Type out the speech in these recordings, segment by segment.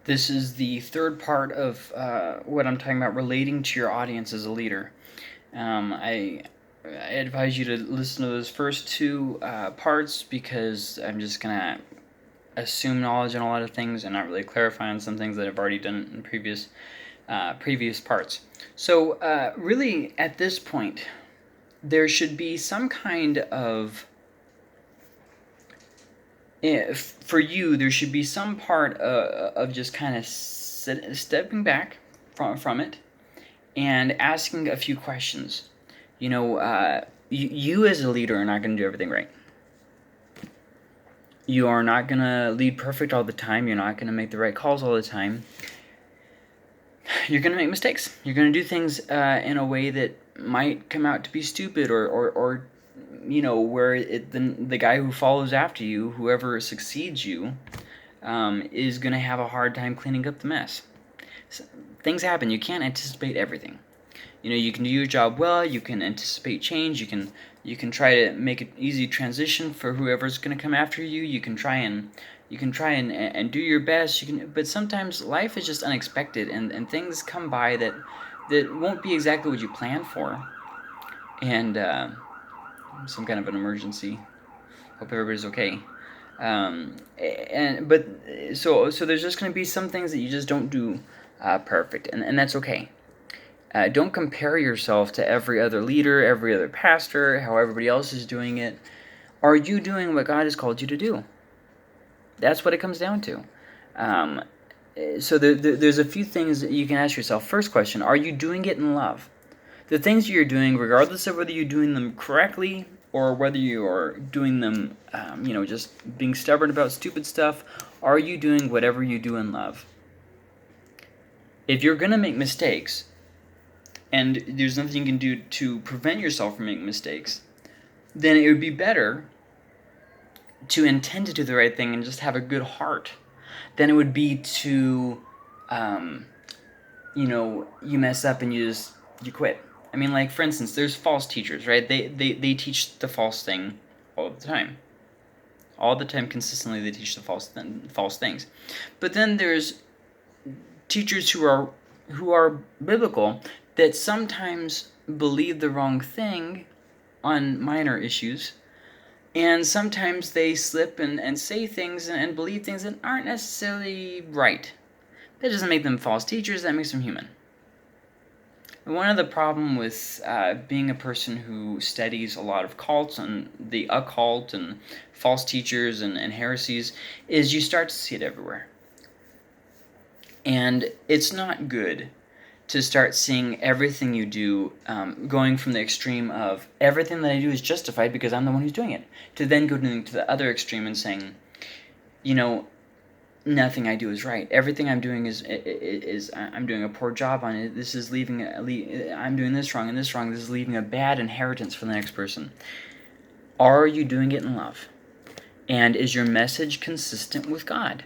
This is the third part of what I'm talking about relating to your audience as a leader. I advise you to listen to those first two parts because I'm just going to assume knowledge on a lot of things and not really clarify on some things that I've already done in previous parts. So really, at this point, there should be some kind of for you, there should be some part of just kind of stepping back from it and asking a few questions. You as a leader are not going to do everything right. You are not going to lead perfect all the time. You're not going to make the right calls all the time. You're going to make mistakes. You're going to do things in a way that might come out to be stupid or where the guy who follows after you, whoever succeeds you, is going to have a hard time cleaning up the mess. So, things happen. You can't anticipate everything. You can do your job well. You can anticipate change. You can try to make an easy transition for whoever's going to come after you. You can try and do your best. But sometimes life is just unexpected, and things come by that won't be exactly what you planned for. And some kind of an emergency. Hope everybody's okay. So there's just going to be some things that you just don't do perfect, and that's okay. Don't compare yourself to every other leader, every other pastor, how everybody else is doing it. Are you doing what God has called you to do? That's what it comes down to. So there's a few things that you can ask yourself. First question, are you doing it in love? The things you're doing, regardless of whether you're doing them correctly or whether you are doing them, just being stubborn about stupid stuff, are you doing whatever you do in love? If you're going to make mistakes, and there's nothing you can do to prevent yourself from making mistakes, then it would be better to intend to do the right thing and just have a good heart than it would be to, you mess up and you quit. I mean, like, for instance, there's false teachers, right? They teach the false thing all the time. All the time, consistently, they teach the false things. But then there's teachers who are biblical that sometimes believe the wrong thing on minor issues, and sometimes they slip and say things and believe things that aren't necessarily right. That doesn't make them false teachers, that makes them human. One of the problems with being a person who studies a lot of cults and the occult and false teachers and heresies is you start to see it everywhere. And it's not good to start seeing everything you do going from the extreme of everything that I do is justified because I'm the one who's doing it, to then go to the other extreme and saying, nothing I do is right. Everything I'm doing is I'm doing a poor job on it. This is I'm doing this wrong and this wrong. This is leaving a bad inheritance for the next person. Are you doing it in love? And is your message consistent with God?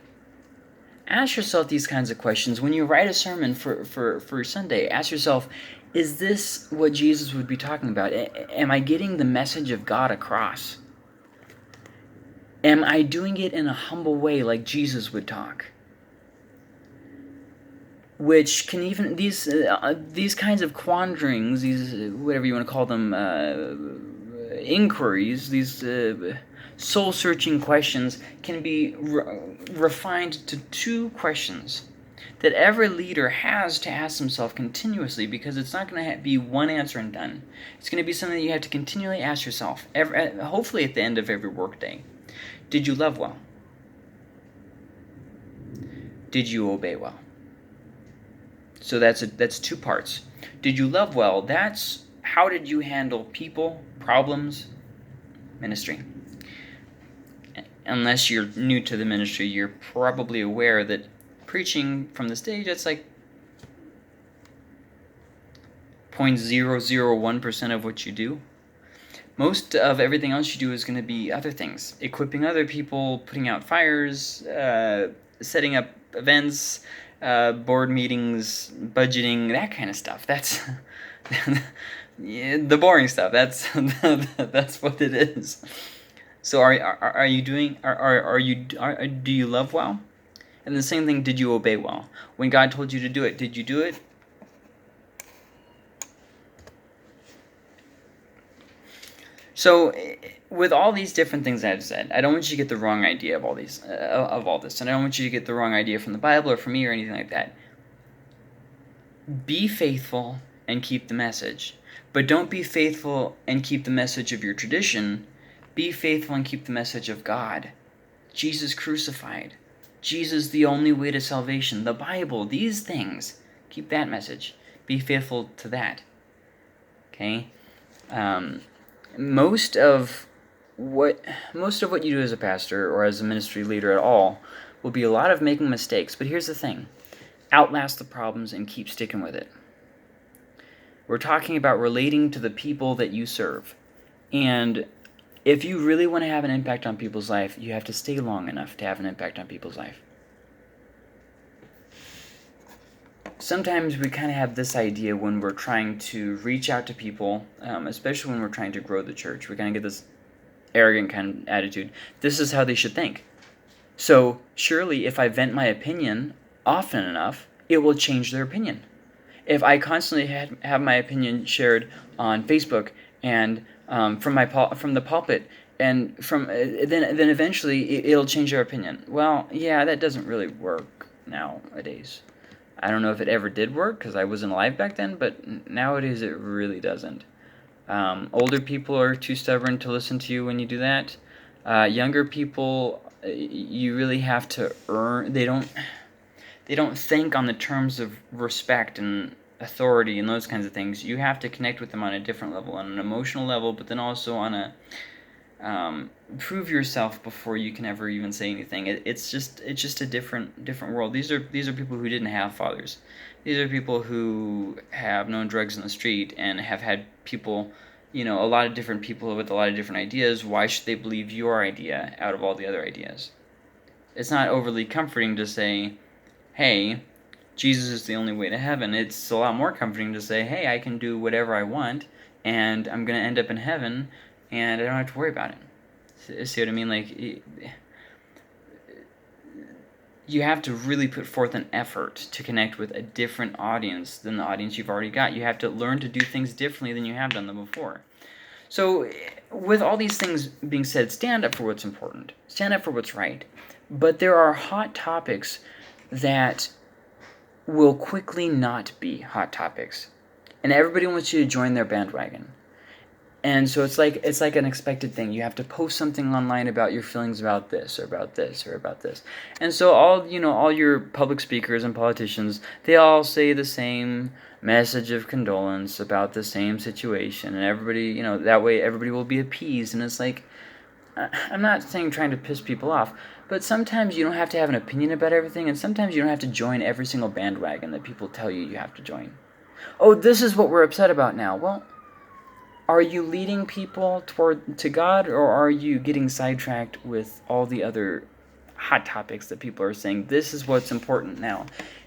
Ask yourself these kinds of questions. When you write a sermon for Sunday, ask yourself, is this what Jesus would be talking about? Am I getting the message of God across? Am I doing it in a humble way like Jesus would talk? Which can even, these kinds of quandaries, these, whatever you want to call them, inquiries, these soul-searching questions can be refined to two questions that every leader has to ask himself continuously, because it's not going to be one answer and done. It's going to be something that you have to continually ask yourself, hopefully at the end of every workday. Did you love well? Did you obey well? So that's two parts. Did you love well? That's how did you handle people, problems, ministry. Unless you're new to the ministry, you're probably aware that preaching from the stage, that's like 0.001% of what you do. Most of everything else you do is going to be other things. Equipping other people, putting out fires, setting up events, board meetings, budgeting, that kind of stuff. That's the boring stuff. That's that's what it is. So are you doing? Do you love well? And the same thing, did you obey well? When God told you to do it, did you do it? So, with all these different things I've said, I don't want you to get the wrong idea of all these, of all this, and I don't want you to get the wrong idea from the Bible or from me or anything like that. Be faithful and keep the message, but don't be faithful and keep the message of your tradition. Be faithful and keep the message of God, Jesus crucified, Jesus the only way to salvation, the Bible, these things. Keep that message. Be faithful to that. Okay. Most of what you do as a pastor or as a ministry leader at all will be a lot of making mistakes. But here's the thing: outlast the problems and keep sticking with it. We're talking about relating to the people that you serve, and if you really want to have an impact on people's life, you have to stay long enough to have an impact on people's life. Sometimes we kind of have this idea when we're trying to reach out to people, especially when we're trying to grow the church. We kind of get this arrogant kind of attitude. This is how they should think. So surely if I vent my opinion often enough, it will change their opinion. If I constantly have my opinion shared on Facebook and from the pulpit, and then eventually it'll change their opinion. Well, yeah, that doesn't really work nowadays. I don't know if it ever did work because I wasn't alive back then, but nowadays it really doesn't. Older people are too stubborn to listen to you when you do that. Younger people, you really have to earn. They don't think on the terms of respect and authority and those kinds of things. You have to connect with them on a different level, on an emotional level, but then also on a prove yourself before you can ever even say anything. It's just a different world. These are people who didn't have fathers. These are people who have known drugs in the street and have had people, a lot of different people with a lot of different ideas. Why should they believe your idea out of all the other ideas? It's not overly comforting to say, hey, Jesus is the only way to heaven. It's a lot more comforting to say, hey, I can do whatever I want and I'm going to end up in heaven and I don't have to worry about it. See what I mean? Like, you have to really put forth an effort to connect with a different audience than the audience you've already got. You have to learn to do things differently than you have done them before. So, with all these things being said, stand up for what's important. Stand up for what's right. But there are hot topics that will quickly not be hot topics. And everybody wants you to join their bandwagon. And so it's like an expected thing. You have to post something online about your feelings about this or about this or about this. And so all your public speakers and politicians, they all say the same message of condolence about the same situation, and everybody, that way everybody will be appeased. And it's like, I'm not saying trying to piss people off, but sometimes you don't have to have an opinion about everything, and sometimes you don't have to join every single bandwagon that people tell you have to join. Oh, this is what we're upset about now. Well, are you leading people to God, or are you getting sidetracked with all the other hot topics that people are saying? This is what's important now.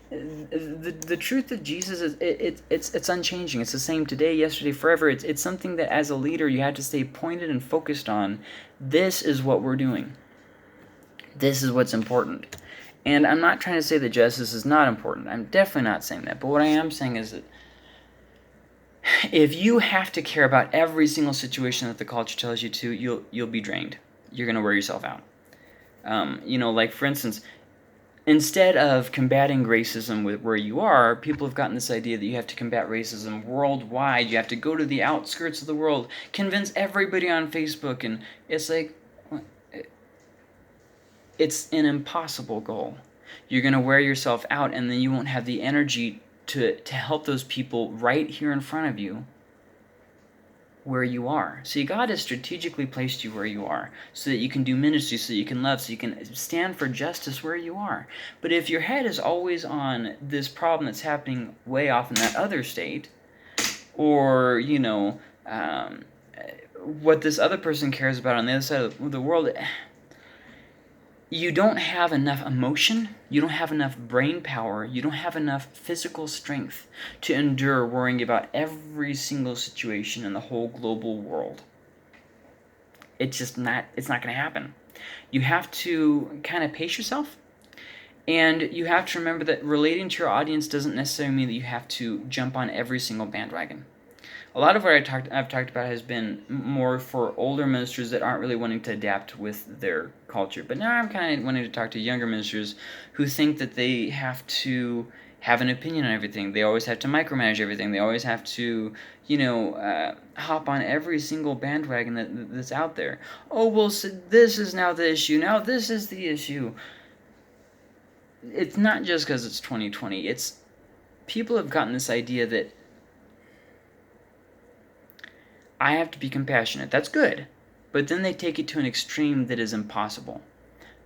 The truth of Jesus is it's unchanging. It's the same today, yesterday, forever. It's something that as a leader you have to stay pointed and focused on. This is what we're doing. This is what's important. And I'm not trying to say that justice is not important. I'm definitely not saying that. But what I am saying is that if you have to care about every single situation that the culture tells you to, you'll be drained. You're going to wear yourself out. Like for instance, instead of combating racism with where you are, people have gotten this idea that you have to combat racism worldwide. You have to go to the outskirts of the world, convince everybody on Facebook, and it's like, it's an impossible goal. You're going to wear yourself out, and then you won't have the energy to help those people right here in front of you where you are. See, God has strategically placed you where you are so that you can do ministry, so that you can love, so you can stand for justice where you are. But if your head is always on this problem that's happening way off in that other state, or, what this other person cares about on the other side of the world, you don't have enough emotion, you don't have enough brain power, you don't have enough physical strength to endure worrying about every single situation in the whole global world. It's not going to happen. You have to kind of pace yourself And you have to remember that relating to your audience doesn't necessarily mean that you have to jump on every single bandwagon. A lot of what I've talked about has been more for older ministers that aren't really wanting to adapt with their culture. But now I'm kind of wanting to talk to younger ministers who think that they have to have an opinion on everything. They always have to micromanage everything. They always have to, hop on every single bandwagon that's out there. Oh, well, so this is now the issue. Now this is the issue. It's not just because it's 2020. It's people have gotten this idea that I have to be compassionate. That's good. But then they take it to an extreme that is impossible.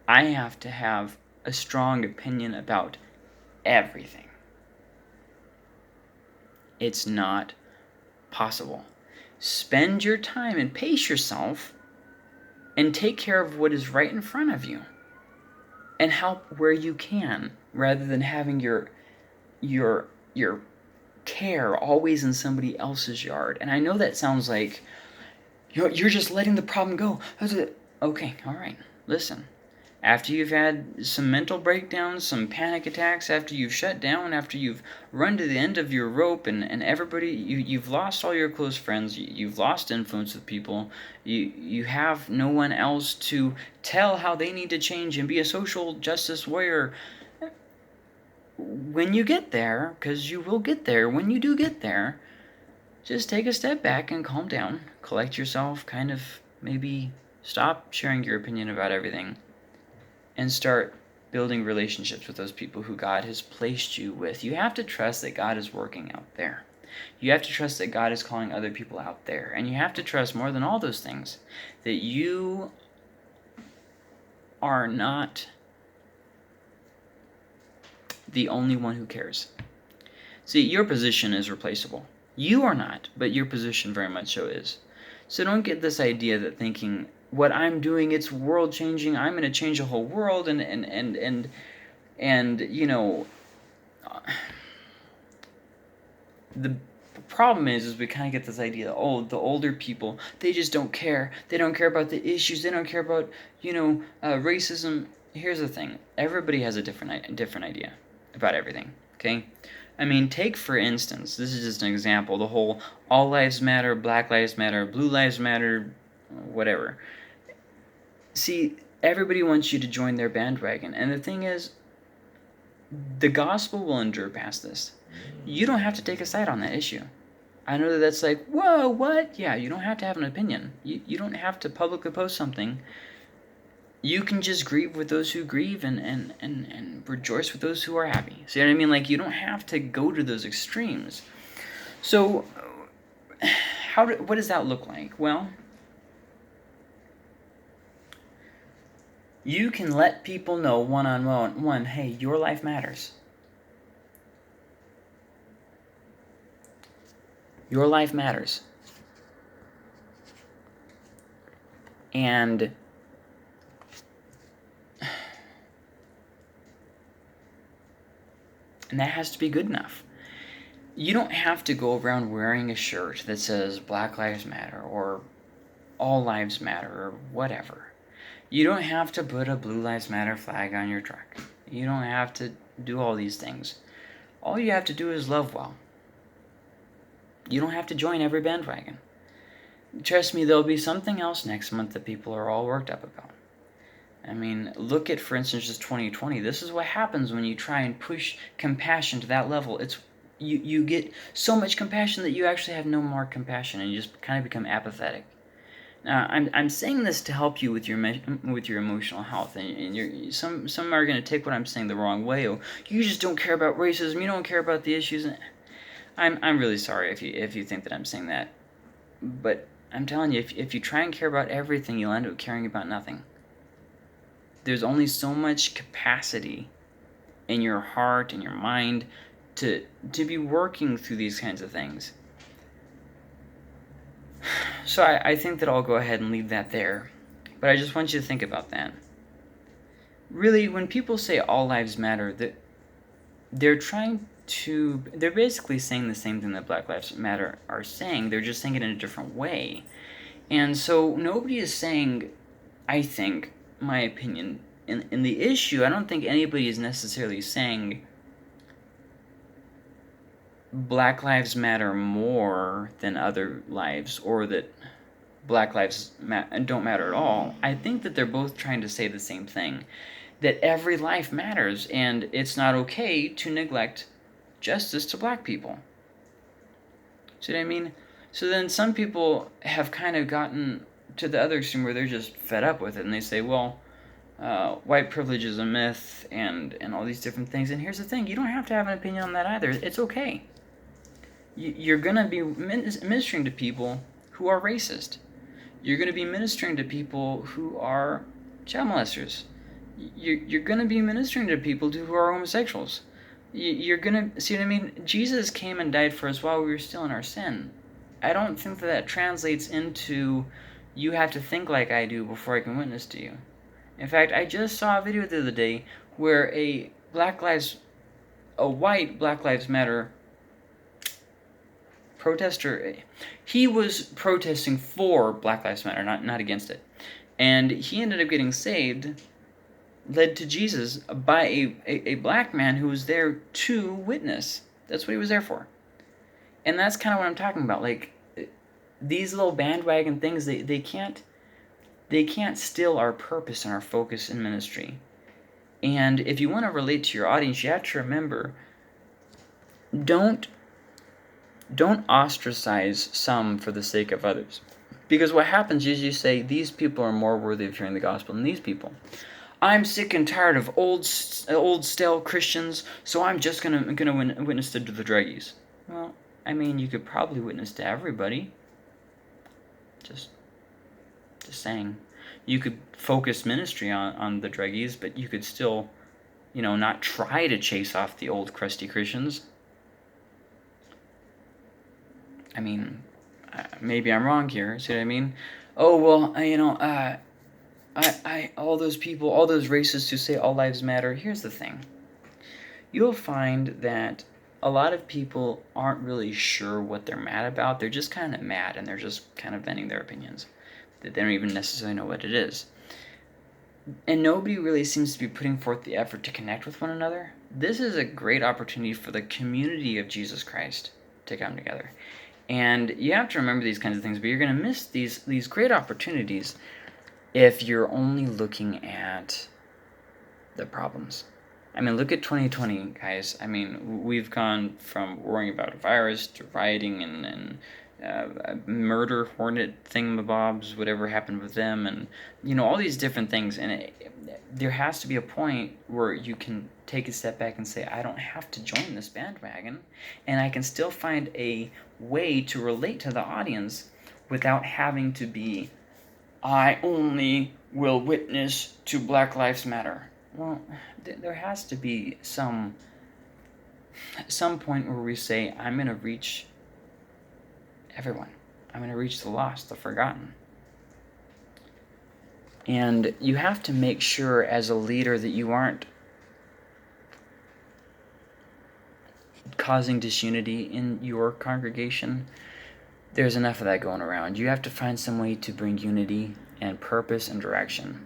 I have to have a strong opinion about everything. It's not possible. Spend your time and pace yourself and take care of what is right in front of you and help where you can, rather than having your care always in somebody else's yard. And I know that sounds like you're just letting the problem go. Okay, all right, listen. After you've had some mental breakdowns, some panic attacks, after you've shut down, after you've run to the end of your rope and everybody, you've lost all your close friends, you've lost influence with people, you have no one else to tell how they need to change and be a social justice warrior. When you get there, because you will get there, when you do get there, just take a step back and calm down, collect yourself, kind of maybe stop sharing your opinion about everything, and start building relationships with those people who God has placed you with. You have to trust that God is working out there. You have to trust that God is calling other people out there. And you have to trust, more than all those things, that you are not the only one who cares. See, your position is replaceable. You are not, but your position very much so is. So don't get this idea that thinking, what I'm doing, it's world changing, I'm going to change the whole world, and the problem is we kind of get this idea that, oh, the older people, they just don't care. They don't care about the issues. They don't care about, racism. Here's the thing. Everybody has a different idea about everything, okay? I mean, take for instance, this is just an example, the whole all lives matter, black lives matter, blue lives matter, whatever. See, everybody wants you to join their bandwagon, and the thing is, the gospel will endure past this. You don't have to take a side on that issue. I know that's like, whoa, what? Yeah, you don't have to have an opinion. You don't have to publicly post something. You can just grieve with those who grieve and rejoice with those who are happy. See what I mean? Like, you don't have to go to those extremes. So, what does that look like? Well, you can let people know one-on-one, hey, your life matters. Your life matters. And that has to be good enough. You don't have to go around wearing a shirt that says Black Lives Matter or All Lives Matter or whatever. You don't have to put a Blue Lives Matter flag on your truck. You don't have to do all these things. All you have to do is love well. You don't have to join every bandwagon. Trust me, there'll be something else next month that people are all worked up about. I mean, look at, for instance, just 2020. This is what happens when you try and push compassion to that level. It's you get so much compassion that you actually have no more compassion, and you just kind of become apathetic. Now, I'm saying this to help you with your emotional health, and some are going to take what I'm saying the wrong way. Oh, you just don't care about racism. You don't care about the issues. I'm really sorry if you think that I'm saying that, but I'm telling you, if you try and care about everything, you'll end up caring about nothing. There's only so much capacity in your heart and your mind to be working through these kinds of things. So I think that I'll go ahead and leave that there. But I just want you to think about that. Really, when people say all lives matter, they're basically saying the same thing that Black Lives Matter are saying. They're just saying it in a different way. And so nobody is saying, I think, my opinion, in the issue, I don't think anybody is necessarily saying Black lives matter more than other lives, or that Black lives don't matter at all. I think that they're both trying to say the same thing, that every life matters, and it's not okay to neglect justice to Black people. See what I mean? So then some people have kind of gotten to the other extreme where they're just fed up with it, and they say, well, white privilege is a myth, and all these different things. And here's the thing, you don't have to have an opinion on that either. It's okay. You're going to be ministering to people who are racist. You're going to be ministering to people who are child molesters. You're going to be ministering to people who are homosexuals. You're going to, see what I mean? Jesus came and died for us while we were still in our sin. I don't think that translates into you have to think like I do before I can witness to you. In fact, I just saw a video the other day where a white Black Lives Matter protester, he was protesting for Black Lives Matter, not against it. And he ended up getting saved, led to Jesus by a black man who was there to witness. That's what he was there for. And that's kind of what I'm talking about. Like, these little bandwagon things, they can't steal our purpose and our focus in ministry. And if you want to relate to your audience, you have to remember, don't ostracize some for the sake of others. Because what happens is you say, these people are more worthy of hearing the gospel than these people. I'm sick and tired of old stale Christians, so I'm just gonna witness to the druggies. Well, I mean, you could probably witness to everybody. Just saying. You could focus ministry on the druggies, but you could still, not try to chase off the old crusty Christians. I mean, maybe I'm wrong here. See what I mean? Oh, well, all those people, all those racists who say all lives matter, here's the thing. You'll find that a lot of people aren't really sure what they're mad about. They're just kind of mad, and they're just kind of venting their opinions. They don't even necessarily know what it is. And nobody really seems to be putting forth the effort to connect with one another. This is a great opportunity for the community of Jesus Christ to come together. And you have to remember these kinds of things, but you're going to miss these great opportunities if you're only looking at the problems. I mean, look at 2020, guys. I mean, we've gone from worrying about a virus to rioting and murder hornet thingamabobs, whatever happened with them, and all these different things. And there has to be a point where you can take a step back and say, I don't have to join this bandwagon, and I can still find a way to relate to the audience without having to be, I only will witness to Black Lives Matter. Well, there has to be some point where we say, I'm going to reach everyone. I'm going to reach the lost, the forgotten. And you have to make sure as a leader that you aren't causing disunity in your congregation. There's enough of that going around. You have to find some way to bring unity and purpose and direction.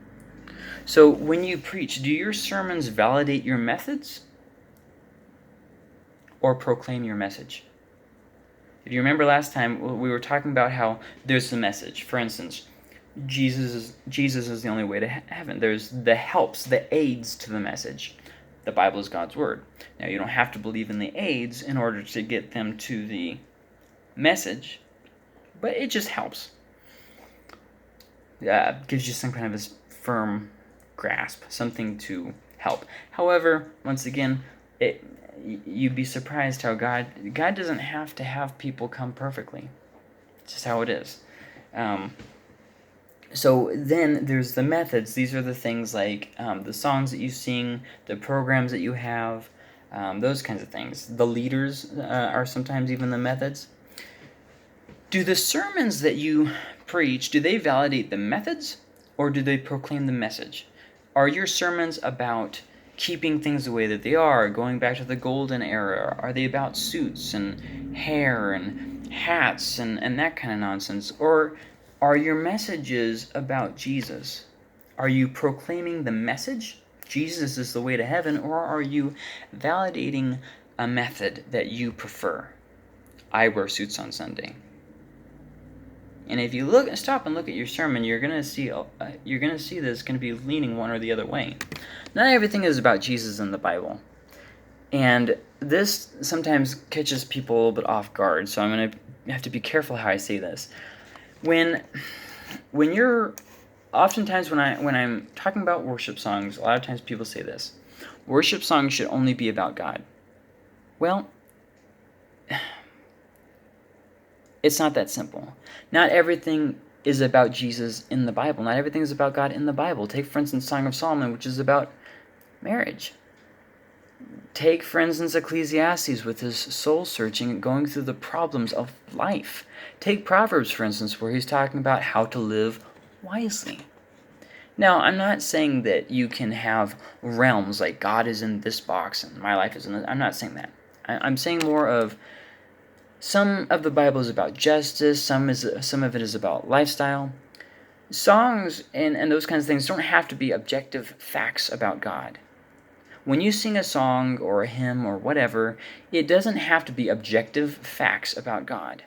So when you preach, do your sermons validate your methods or proclaim your message? If you remember last time, we were talking about how there's the message. For instance, Jesus is the only way to heaven. There's the helps, the aids to the message. The Bible is God's word. Now, you don't have to believe in the aids in order to get them to the message, but it just helps. Gives you some kind of a firm grasp, something to help. However, once again, you'd be surprised how God doesn't have to have people come perfectly. It's just how it is. So then there's the methods. These are the things like the songs that you sing, the programs that you have, those kinds of things. The leaders are sometimes even the methods. Do the sermons that you preach, do they validate the methods or do they proclaim the message? Are your sermons about keeping things the way that they are, going back to the golden era? Are they about suits and hair and hats and that kind of nonsense? Or are your messages about Jesus? Are you proclaiming the message, Jesus is the way to heaven, or are you validating a method that you prefer? I wear suits on Sunday. And if you stop and look at your sermon, you're gonna see that it's gonna be leaning one or the other way. Not everything is about Jesus in the Bible, and this sometimes catches people a little bit off guard. So I'm gonna have to be careful how I say this. When you're oftentimes when I'm talking about worship songs, a lot of times people say this: worship songs should only be about God. Well, it's not that simple. Not everything is about Jesus in the Bible. Not everything is about God in the Bible. Take, for instance, Song of Solomon, which is about marriage. Take, for instance, Ecclesiastes with his soul-searching and going through the problems of life. Take Proverbs, for instance, where he's talking about how to live wisely. Now, I'm not saying that you can have realms like God is in this box and my life is in this. I'm not saying that. I'm saying more of some of the Bible is about justice, some of it is about lifestyle. Songs and those kinds of things don't have to be objective facts about God. When you sing a song or a hymn or whatever, it doesn't have to be objective facts about God.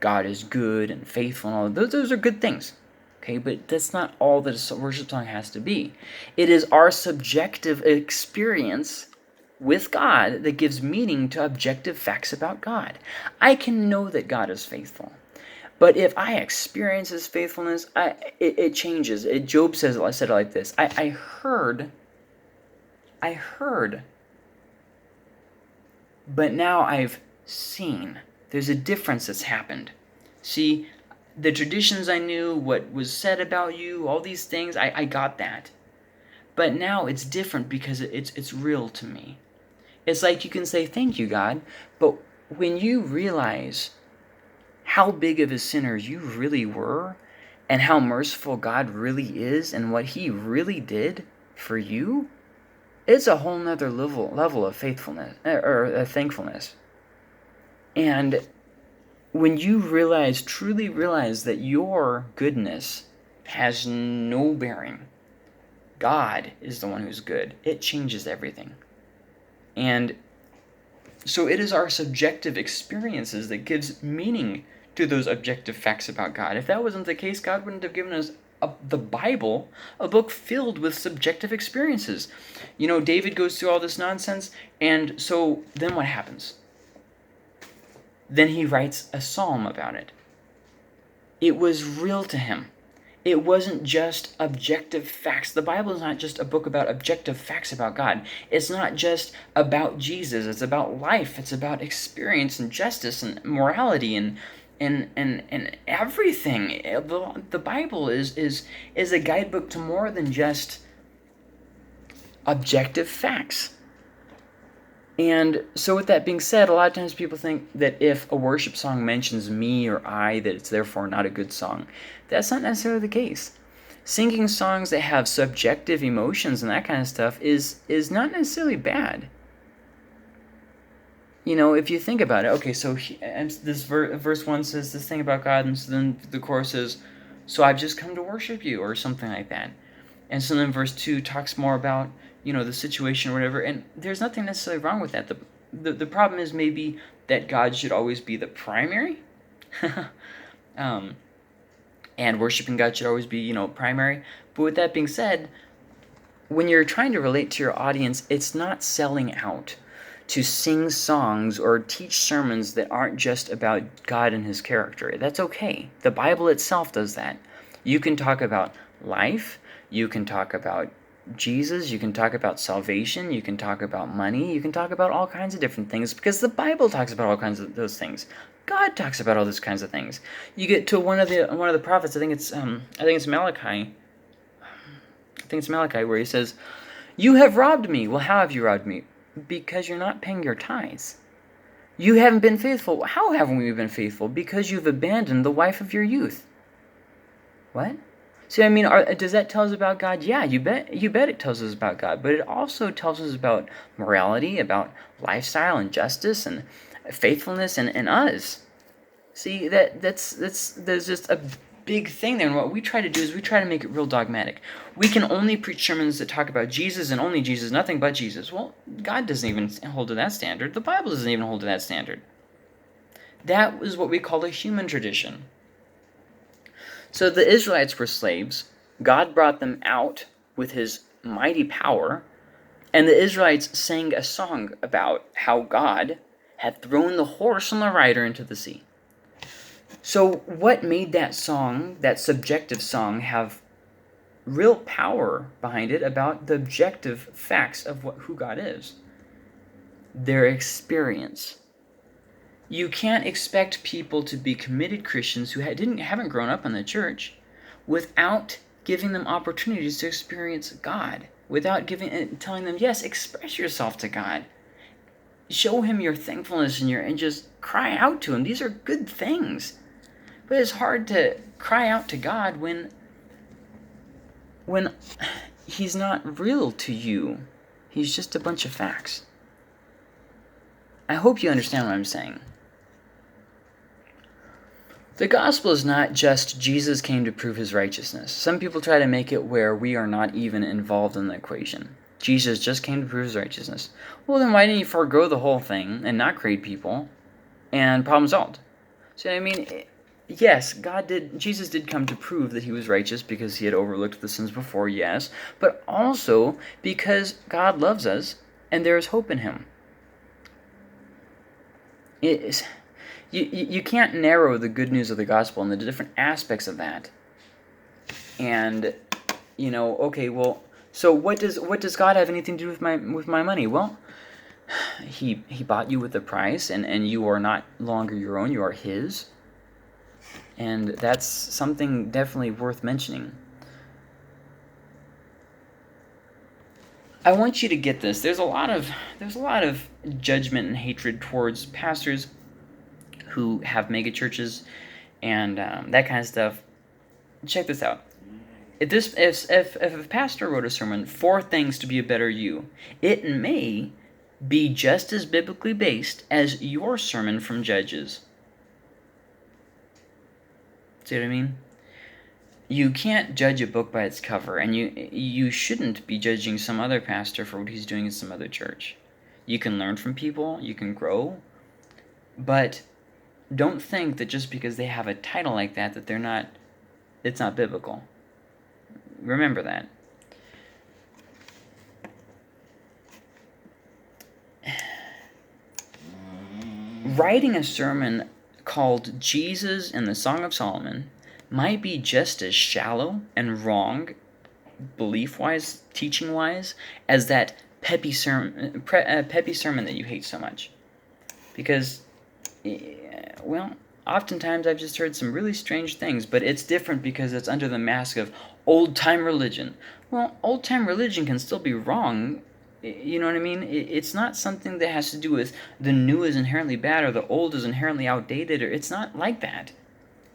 God is good and faithful and all those are good things. Okay, but that's not all that a worship song has to be. It is our subjective experience with God that gives meaning to objective facts about God. I can know that God is faithful, but if I experience His faithfulness, it changes. Job said it like this: I heard, but now I've seen. There's a difference that's happened. See, the traditions I knew, what was said about you, all these things, I got that. But now it's different because it's real to me. It's like you can say, thank you, God, but when you realize how big of a sinner you really were and how merciful God really is and what He really did for you, it's a whole nother level of faithfulness or thankfulness. And when you truly realize that your goodness has no bearing, God is the one who's good, it changes everything. And so it is our subjective experiences that gives meaning to those objective facts about God. If that wasn't the case, God wouldn't have given us the Bible, a book filled with subjective experiences. You know, David goes through all this nonsense, and so then what happens? Then he writes a psalm about it. It was real to him. It wasn't just objective facts. The Bible is not just a book about objective facts about God. It's not just about Jesus. It's about life. It's about experience and justice and morality and everything. The Bible is a guidebook to more than just objective facts. And so with that being said, a lot of times people think that if a worship song mentions me or I, that it's therefore not a good song. That's not necessarily the case. Singing songs that have subjective emotions and that kind of stuff is not necessarily bad. You know, if you think about it, okay, so this verse 1 says this thing about God, and so then the chorus is, so I've just come to worship you, or something like that. And so then verse 2 talks more about, you know, the situation or whatever, and there's nothing necessarily wrong with that. The problem is maybe that God should always be the primary, and worshiping God should always be, you know, primary. But with that being said, when you're trying to relate to your audience, it's not selling out to sing songs or teach sermons that aren't just about God and His character. That's okay. The Bible itself does that. You can talk about life, you can talk about Jesus, you can talk about salvation, you can talk about money, you can talk about all kinds of different things because the Bible talks about all kinds of those things. God talks about all those kinds of things. You get to one of the prophets, I think it's Malachi. I think it's Malachi where he says, "You have robbed me." Well, how have you robbed me? Because you're not paying your tithes. You haven't been faithful. How haven't we been faithful? Because you've abandoned the wife of your youth. What? See, I mean, does that tell us about God? Yeah, you bet it tells us about God. But it also tells us about morality, about lifestyle and justice and faithfulness and us. See, there's just big thing there. And what we try to do is we try to make it real dogmatic. We can only preach sermons that talk about Jesus and only Jesus, nothing but Jesus. Well, God doesn't even hold to that standard. The Bible doesn't even hold to that standard. That was what we call a human tradition. So the Israelites were slaves. God brought them out with his mighty power, and the Israelites sang a song about how God had thrown the horse and the rider into the sea. So what made that song, that subjective song, have real power behind it about the objective facts of who God is? Their experience. You can't expect people to be committed Christians who haven't grown up in the church without giving them opportunities to experience God, without telling them, yes, express yourself to God. Show him your thankfulness and just cry out to him. These are good things. But it's hard to cry out to God when he's not real to you. He's just a bunch of facts. I hope you understand what I'm saying. The gospel is not just Jesus came to prove his righteousness. Some people try to make it where we are not even involved in the equation. Jesus just came to prove his righteousness. Well, then why didn't he forego the whole thing and not create people and problem solved? So, I mean, yes, Jesus did come to prove that he was righteous because he had overlooked the sins before, yes, but also because God loves us and there is hope in him. You can't narrow the good news of the gospel and the different aspects of that. And, okay, well, so what does God have anything to do with my money? Well, he bought you with a price, and you are not longer your own, you are his. And that's something definitely worth mentioning. I want you to get this. There's a lot of judgment and hatred towards pastors who have megachurches and that kind of stuff. Check this out. If a pastor wrote a sermon, 4 things to be a better you, it may be just as biblically based as your sermon from Judges. See what I mean? You can't judge a book by its cover, and you shouldn't be judging some other pastor for what he's doing in some other church. You can learn from people, you can grow, but don't think that just because they have a title like that it's not biblical. Remember that. Writing a sermon called Jesus and the Song of Solomon might be just as shallow and wrong, belief-wise, teaching-wise, as that peppy sermon that you hate so much. Because, well, oftentimes I've just heard some really strange things, but it's different because it's under the mask of old-time religion. Well, old-time religion can still be wrong. You know what I mean? It's not something that has to do with the new is inherently bad or the old is inherently outdated. It's not like that.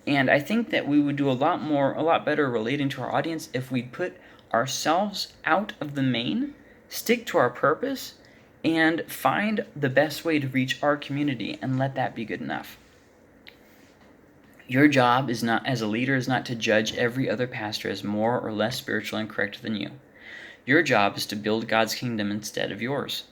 And I think that we would do a lot better relating to our audience if we put ourselves out of the main, stick to our purpose, and find the best way to reach our community and let that be good enough. Your job is not, as a leader, is not to judge every other pastor as more or less spiritual and correct than you. Your job is to build God's kingdom instead of yours.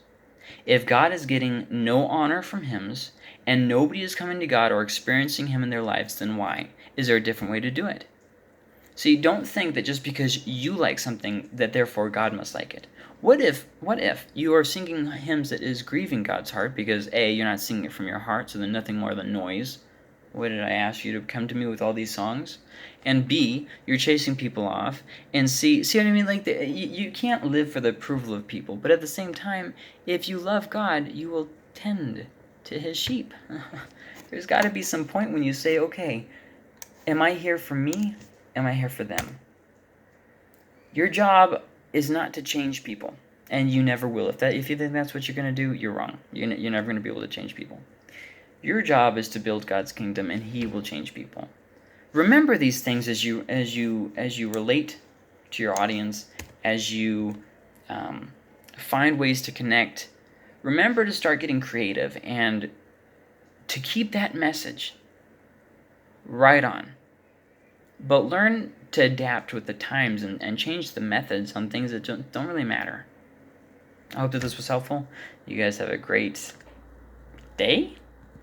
If God is getting no honor from hymns, and nobody is coming to God or experiencing him in their lives, then why? Is there a different way to do it? See, don't think that just because you like something, that therefore God must like it. What if you are singing hymns that is grieving God's heart because A, you're not singing it from your heart, so they're nothing more than noise. What did I ask you to come to me with all these songs? And B, you're chasing people off. And see what I mean? Like, you can't live for the approval of people. But at the same time, if you love God, you will tend to his sheep. There's got to be some point when you say, okay, am I here for me? Am I here for them? Your job is not to change people. And you never will. If you think that's what you're going to do, you're wrong. You're never going to be able to change people. Your job is to build God's kingdom, and he will change people. Remember these things as you relate to your audience, as you find ways to connect. Remember to start getting creative and to keep that message right on. but learn to adapt with the times and change the methods on things that don't really matter. I hope that this was helpful. You guys have a great day.